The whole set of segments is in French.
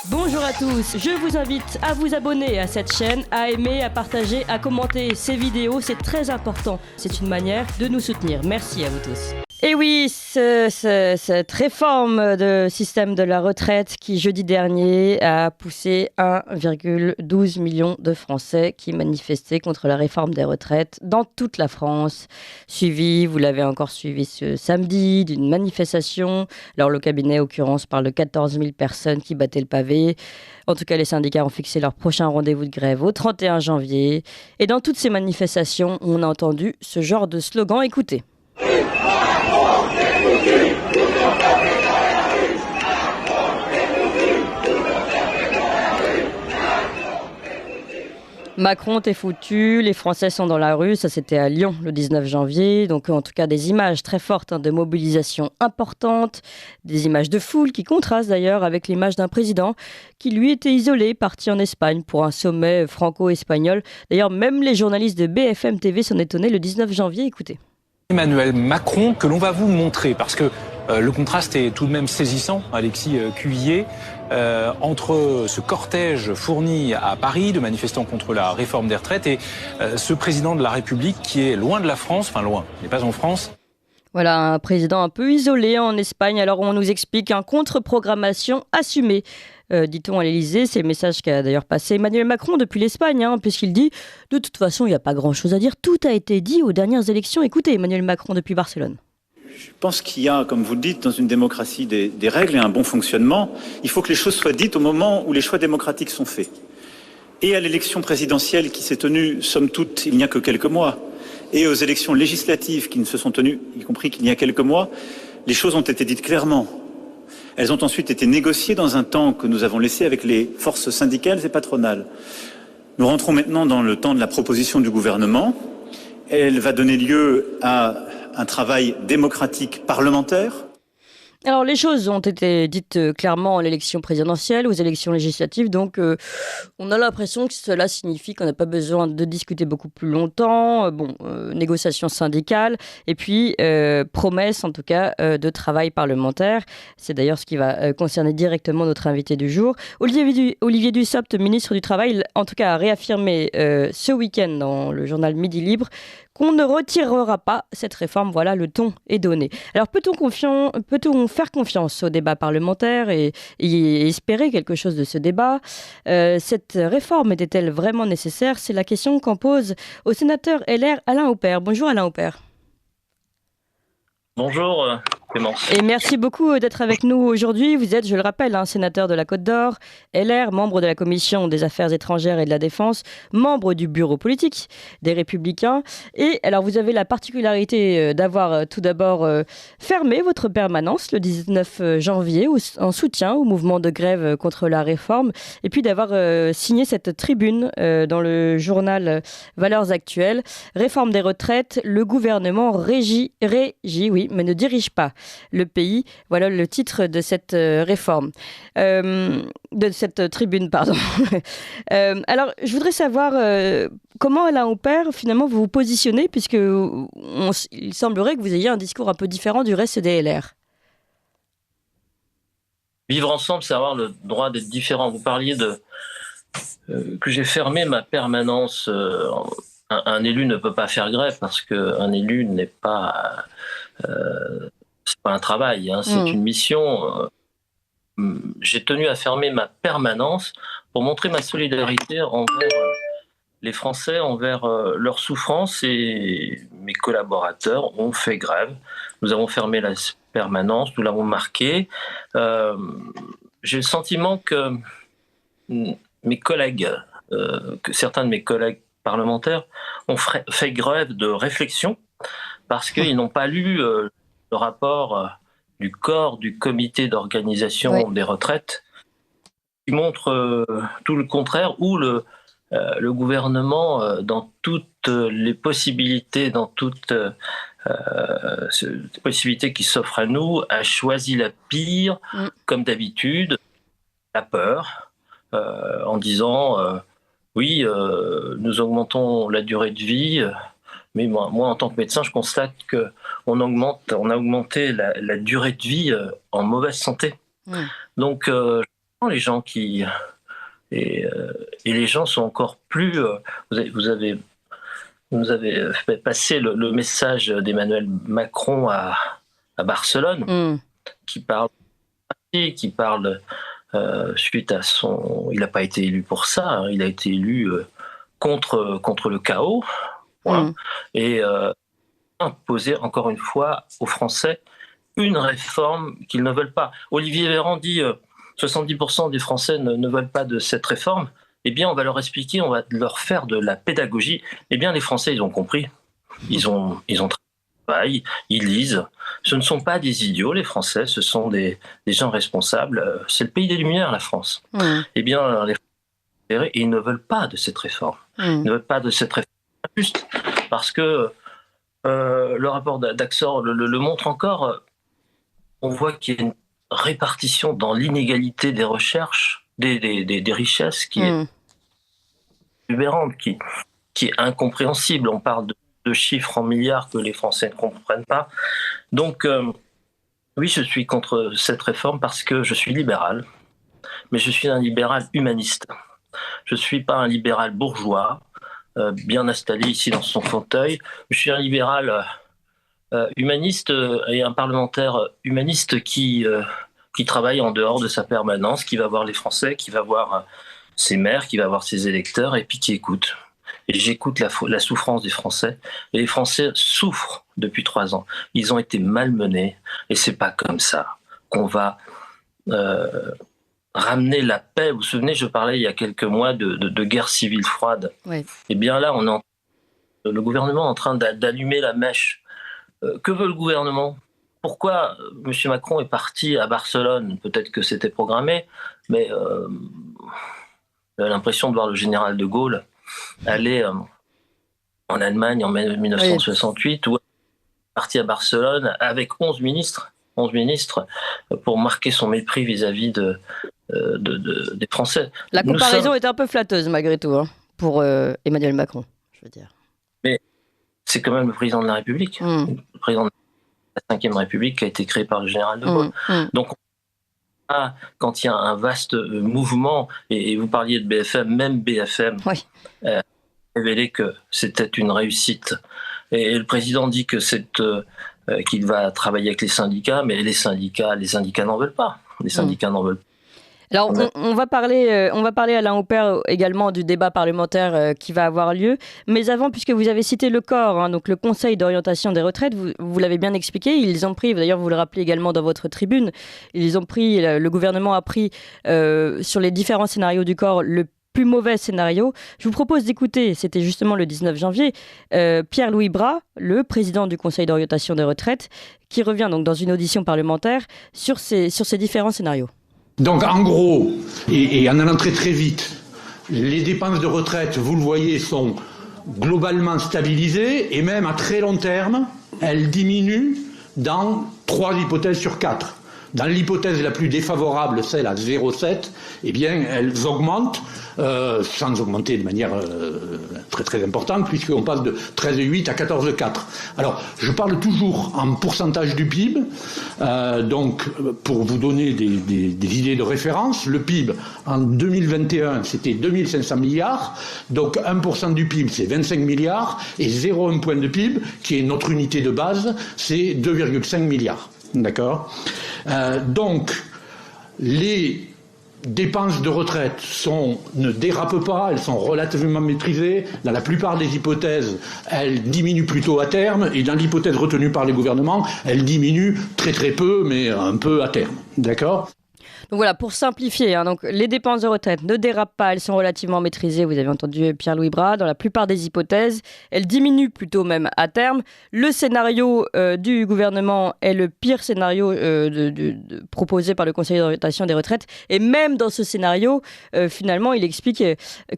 Bonjour à tous, je vous invite à vous abonner à cette chaîne, à aimer, à partager, à commenter ces vidéos, c'est très important. C'est une manière de nous soutenir. Merci à vous tous. Et oui, cette réforme de système de la retraite qui, jeudi dernier, a poussé 1,12 million de Français qui manifestaient contre la réforme des retraites dans toute la France. Suivi, vous l'avez encore suivi ce samedi, d'une manifestation. Alors le cabinet, en l'occurrence, parle de 14 000 personnes qui battaient le pavé. En tout cas, les syndicats ont fixé leur prochain rendez-vous de grève au 31 janvier. Et dans toutes ces manifestations, on a entendu ce genre de slogan. Écoutez. Macron, t'es foutu, les Français sont dans la rue, ça c'était à Lyon le 19 janvier, donc en tout cas des images très fortes de mobilisation importante, des images de foule qui contrastent d'ailleurs avec l'image d'un président qui lui était isolé, parti en Espagne pour un sommet franco-espagnol. D'ailleurs même les journalistes de BFM TV s'en étonnaient le 19 janvier, écoutez. Emmanuel Macron que l'on va vous montrer parce que le contraste est tout de même saisissant, Alexis Cuvillier, entre ce cortège fourni à Paris de manifestants contre la réforme des retraites et ce président de la République qui est loin de la France, enfin loin, il n'est pas en France. Voilà, un président un peu isolé en Espagne. Alors on nous explique un contre-programmation assumée. Dit-on à l'Elysée, c'est le message qu'a d'ailleurs passé Emmanuel Macron depuis l'Espagne, puisqu'il dit « De toute façon, il n'y a pas grand-chose à dire, tout a été dit aux dernières élections ». Écoutez Emmanuel Macron depuis Barcelone. Je pense qu'il y a, comme vous le dites, dans une démocratie des règles et un bon fonctionnement. Il faut que les choses soient dites au moment où les choix démocratiques sont faits. Et à l'élection présidentielle qui s'est tenue, somme toute, il n'y a que quelques mois, et aux élections législatives qui ne se sont tenues, y compris qu'il y a quelques mois, les choses ont été dites clairement. Elles ont ensuite été négociées dans un temps que nous avons laissé avec les forces syndicales et patronales. Nous rentrons maintenant dans le temps de la proposition du gouvernement. Elle va donner lieu à un travail démocratique parlementaire. Alors les choses ont été dites clairement à l'élection présidentielle, aux élections législatives, donc on a l'impression que cela signifie qu'on n'a pas besoin de discuter beaucoup plus longtemps, négociations syndicales, et puis promesse en tout cas de travail parlementaire. C'est d'ailleurs ce qui va concerner directement notre invité du jour. Olivier Dussopt, ministre du Travail, en tout cas a réaffirmé ce week-end dans le journal Midi Libre qu'on ne retirera pas cette réforme. Voilà, le ton est donné. Alors peut-on faire confiance au débat parlementaire et espérer quelque chose de ce débat? Cette réforme était-elle vraiment nécessaire? C'est la question qu'en pose au sénateur LR Alain Houpert. Bonjour Alain Houpert. Bonjour Clémence. Et merci beaucoup d'être avec nous aujourd'hui. Vous êtes, je le rappelle, sénateur de la Côte d'Or, LR, membre de la Commission des Affaires étrangères et de la Défense, membre du bureau politique des Républicains. Et alors vous avez la particularité d'avoir tout d'abord fermé votre permanence le 19 janvier en soutien au mouvement de grève contre la réforme et puis d'avoir signé cette tribune dans le journal Valeurs Actuelles. Réforme des retraites, le gouvernement régit, oui, mais ne dirige pas le pays. Voilà le titre de cette réforme, de cette tribune, pardon. Alors, je voudrais savoir comment, Alain Houpert, finalement, vous vous positionnez, puisque il semblerait que vous ayez un discours un peu différent du reste des LR. Vivre ensemble, c'est avoir le droit d'être différent. Vous parliez que j'ai fermé ma permanence. Un élu ne peut pas faire grève parce qu'un élu n'est pas... c'est pas un travail, c'est une mission. J'ai tenu à fermer ma permanence pour montrer ma solidarité envers les Français, envers leur souffrance, et mes collaborateurs ont fait grève. Nous avons fermé la permanence, nous l'avons marqué. J'ai le sentiment que mes collègues, que certains de mes collègues parlementaires ont fait grève de réflexion parce qu'ils n'ont pas lu le rapport du corps du comité d'organisation des retraites qui montre tout le contraire, où le gouvernement, dans toutes les possibilités, dans toutes les possibilités qui s'offrent à nous, a choisi la pire, comme d'habitude, la peur, en disant oui, nous augmentons la durée de vie, mais moi, en tant que médecin, je constate qu'on a augmenté la durée de vie en mauvaise santé. Donc, les gens qui et les gens sont encore plus. Vous avez fait passer le message d'Emmanuel Macron à Barcelone, qui parle suite à son. Il n'a pas été élu pour ça, hein, il a été élu contre le chaos, voilà, et imposer encore une fois aux Français une réforme qu'ils ne veulent pas. Olivier Véran dit 70% des Français ne veulent pas de cette réforme. Eh bien, on va leur expliquer, on va leur faire de la pédagogie. Eh bien, les Français, ils ont compris. Ils ont travaillé, ils lisent. Ce ne sont pas des idiots, les Français, ce sont des gens responsables. C'est le pays des Lumières, la France. Eh bien, les Français, ils ne veulent pas de cette réforme. Ils ne veulent pas de cette réforme. Juste parce que le rapport d'Axor le montre encore. On voit qu'il y a une répartition dans l'inégalité des recherches, des richesses qui est exubérante, qui est incompréhensible. On parle de chiffres en milliards que les Français ne comprennent pas. Donc, oui, je suis contre cette réforme parce que je suis libéral, mais je suis un libéral humaniste. Je ne suis pas un libéral bourgeois, bien installé ici dans son fauteuil. Je suis un libéral humaniste et un parlementaire humaniste qui travaille en dehors de sa permanence, qui va voir les Français, qui va voir ses maires, qui va voir ses électeurs et puis qui écoute. Et j'écoute la souffrance des Français. Et les Français souffrent depuis 3 ans. Ils ont été malmenés et c'est pas comme ça qu'on va ramener la paix. Vous vous souvenez, je parlais il y a quelques mois de guerre civile froide. Oui. Et bien là, le gouvernement est en train d'allumer la mèche. Que veut le gouvernement ? Pourquoi M. Macron est parti à Barcelone ? Peut-être que c'était programmé, mais j'ai l'impression de voir le général de Gaulle aller en Allemagne en 1968, où il est parti à Barcelone avec 11 ministres pour marquer son mépris vis-à-vis des Français. La comparaison est un peu flatteuse malgré tout, hein, pour Emmanuel Macron, je veux dire. Mais c'est quand même le président de la République, le président de la Ve République qui a été créé par le général de Gaulle. Donc, quand il y a un vaste mouvement, et vous parliez de BFM, même BFM a révélé que c'était une réussite. Et le président dit que qu'il va travailler avec les syndicats, mais les syndicats n'en veulent pas. Les syndicats n'en veulent pas. Alors, on va parler, Alain Houpert, également du débat parlementaire qui va avoir lieu. Mais avant, puisque vous avez cité le COR, hein, donc le Conseil d'orientation des retraites, vous l'avez bien expliqué, ils ont pris, d'ailleurs vous le rappelez également dans votre tribune, le gouvernement a pris sur les différents scénarios du COR le plus mauvais scénario. Je vous propose d'écouter, c'était justement le 19 janvier, Pierre-Louis Bras, le président du Conseil d'orientation des retraites, qui revient donc dans une audition parlementaire sur ces différents scénarios. Donc en gros, et en allant très très vite, les dépenses de retraite, vous le voyez, sont globalement stabilisées et même à très long terme, elles diminuent dans 3 hypothèses sur 4. Dans l'hypothèse la plus défavorable, celle à 0,7, eh bien, elles augmentent, sans augmenter de manière très très importante, puisqu'on passe de 13,8 à 14,4. Alors, je parle toujours en pourcentage du PIB, donc pour vous donner des idées de référence, le PIB en 2021, c'était 2500 milliards, donc 1% du PIB, c'est 25 milliards, et 0,1 point de PIB, qui est notre unité de base, c'est 2,5 milliards. D'accord ? Donc, les dépenses de retraite ne dérapent pas, elles sont relativement maîtrisées. Dans la plupart des hypothèses, elles diminuent plutôt à terme, et dans l'hypothèse retenue par les gouvernements, elles diminuent très très peu, mais un peu à terme. D'accord ? Donc voilà, pour simplifier, hein, donc les dépenses de retraite ne dérapent pas, elles sont relativement maîtrisées, vous avez entendu Pierre-Louis Bras, dans la plupart des hypothèses, elles diminuent plutôt même à terme. Le scénario du gouvernement est le pire scénario proposé par le Conseil d'orientation des retraites, et même dans ce scénario, finalement, il explique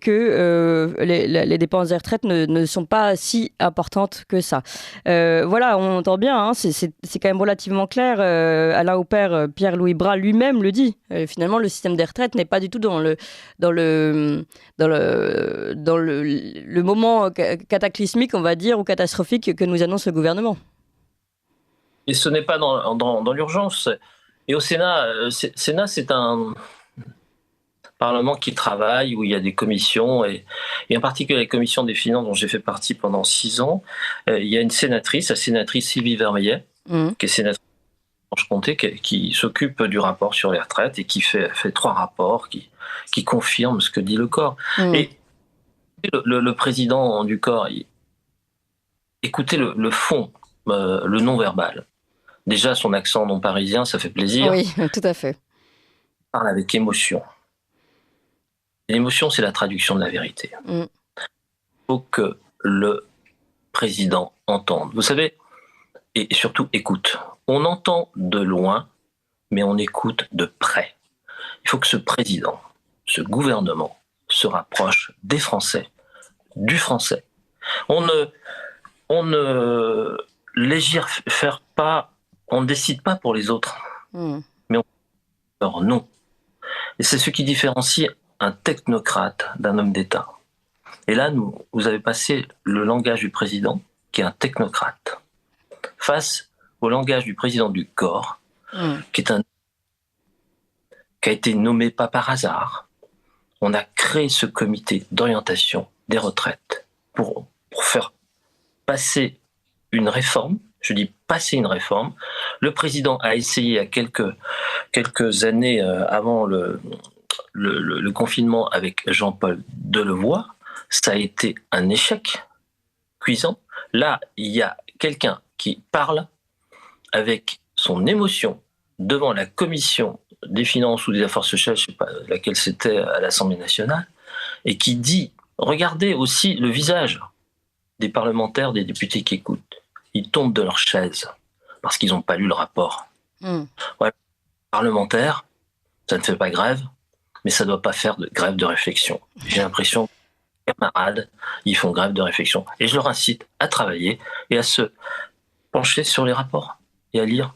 que les dépenses des retraites ne sont pas si importantes que ça. Voilà, on entend bien, hein, c'est quand même relativement clair. Alain Houpert, Pierre-Louis Bras lui-même le dit. Finalement, le système des retraites n'est pas du tout dans le moment cataclysmique, on va dire, ou catastrophique que nous annonce le gouvernement. Et ce n'est pas dans l'urgence. Et au Sénat, c'est Parlement qui travaille, où il y a des commissions, et en particulier la commission des finances dont j'ai fait partie pendant 6 ans. Il y a une sénatrice, la sénatrice Sylvie Vermeillet, qui est sénatrice de Franche-Comté, qui s'occupe du rapport sur les retraites et qui fait 3 rapports qui confirment ce que dit le corps. Et le président du corps, écoutez le fond, le non-verbal. Déjà, son accent non parisien, ça fait plaisir. Oui, tout à fait. Il parle avec émotion. L'émotion, c'est la traduction de la vérité. Il faut que le président entende. Vous savez, et surtout écoute. On entend de loin, mais on écoute de près. Il faut que ce président, ce gouvernement, se rapproche des Français, du français. On ne légifère pas, on ne décide pas pour les autres, mais on leur non. Et c'est ce qui différencie un technocrate d'un homme d'État. Et là, vous avez passé le langage du président, qui est un technocrate, face au langage du président du corps, qui a été nommé pas par hasard. On a créé ce comité d'orientation des retraites pour faire passer une réforme. Je dis passer une réforme. Le président a essayé il y a quelques années avant le confinement avec Jean-Paul Delevoye. Ça a été un échec cuisant. Là, il y a quelqu'un qui parle avec son émotion devant la commission des finances ou des affaires sociales, je ne sais pas laquelle c'était à l'Assemblée nationale, et qui dit, regardez aussi le visage des parlementaires, des députés qui écoutent. Ils tombent de leur chaise parce qu'ils n'ont pas lu le rapport. Ouais, parlementaire, ça ne fait pas grève, mais ça ne doit pas faire de grève de réflexion. J'ai l'impression que les camarades, ils font grève de réflexion. Et je leur incite à travailler et à se pencher sur les rapports et à lire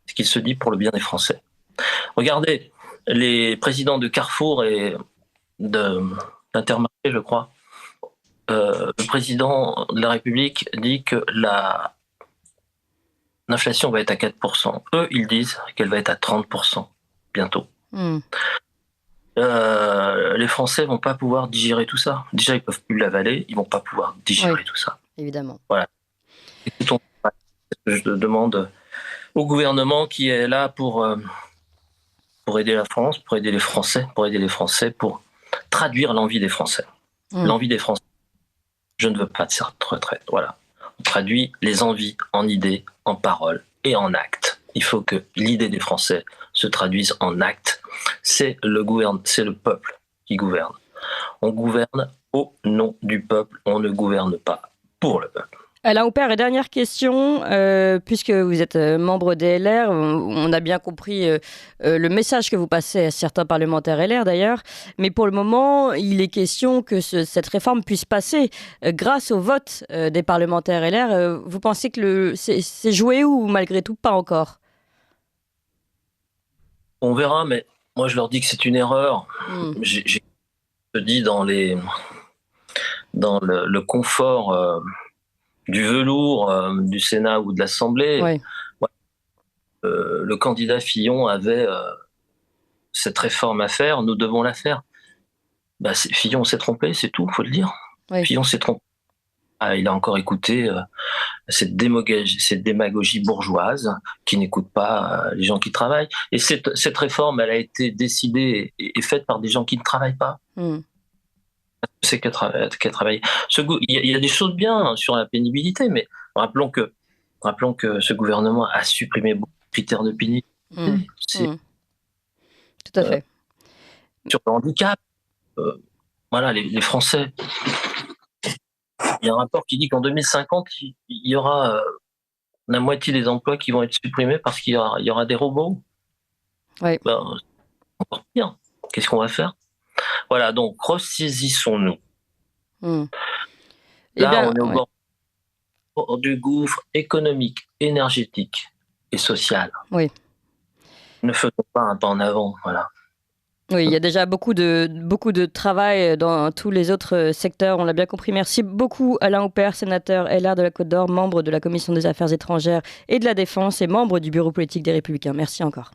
ce qu'il se dit pour le bien des Français. Regardez, les présidents de Carrefour et d'Intermarché, je crois, le président de la République dit que l'inflation va être à 4%. Eux, ils disent qu'elle va être à 30% bientôt. Les Français vont pas pouvoir digérer tout ça. Déjà, ils peuvent plus l'avaler, ils vont pas pouvoir digérer tout ça. Évidemment. Voilà. Écoutons, je demande au gouvernement qui est là pour aider la France, pour aider les Français, pour traduire l'envie des Français. L'envie des Français. Je ne veux pas de cette retraite. Voilà. On traduit les envies en idées, en paroles et en actes. Il faut que l'idée des Français se traduise en actes. C'est le peuple qui gouverne. On gouverne au nom du peuple. On ne gouverne pas pour le peuple. Alain Houpert, dernière question, puisque vous êtes membre des LR, on a bien compris le message que vous passez à certains parlementaires LR d'ailleurs, mais pour le moment, il est question que cette réforme puisse passer grâce au vote des parlementaires LR. Vous pensez que c'est joué ou malgré tout pas encore ? On verra, mais moi je leur dis que c'est une erreur. Je dis dans le confort du velours du Sénat ou de l'Assemblée, le candidat Fillon avait cette réforme à faire, nous devons la faire. Fillon s'est trompé, c'est tout, il faut le dire. Fillon s'est trompé. Il a encore écouté cette démagogie bourgeoise qui n'écoute pas les gens qui travaillent. Et cette réforme, elle a été décidée et faite par des gens qui ne travaillent pas. C'est qu'à travailler. Il y a des choses bien sur la pénibilité, mais rappelons que ce gouvernement a supprimé beaucoup de critères de pénibilité. Tout à fait. Sur le handicap, voilà, les Français. Il y a un rapport qui dit qu'en 2050, il y aura la moitié des emplois qui vont être supprimés parce qu'il y aura des robots. Encore pire. Qu'est-ce qu'on va faire ? Voilà, donc ressaisissons-nous. Là, on est au bord du gouffre économique, énergétique et social. Ne faisons pas un pas en avant, voilà. Oui, il y a déjà beaucoup de travail dans tous les autres secteurs, on l'a bien compris. Merci beaucoup Alain Houpert, sénateur LR de la Côte d'Or, membre de la Commission des Affaires étrangères et de la Défense et membre du bureau politique des Républicains. Merci encore.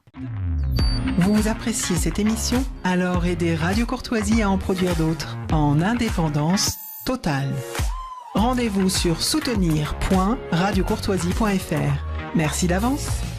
Vous appréciez cette émission? Alors aidez Radio Courtoisie à en produire d'autres en indépendance totale. Rendez-vous sur soutenir.radiocourtoisie.fr. Merci d'avance.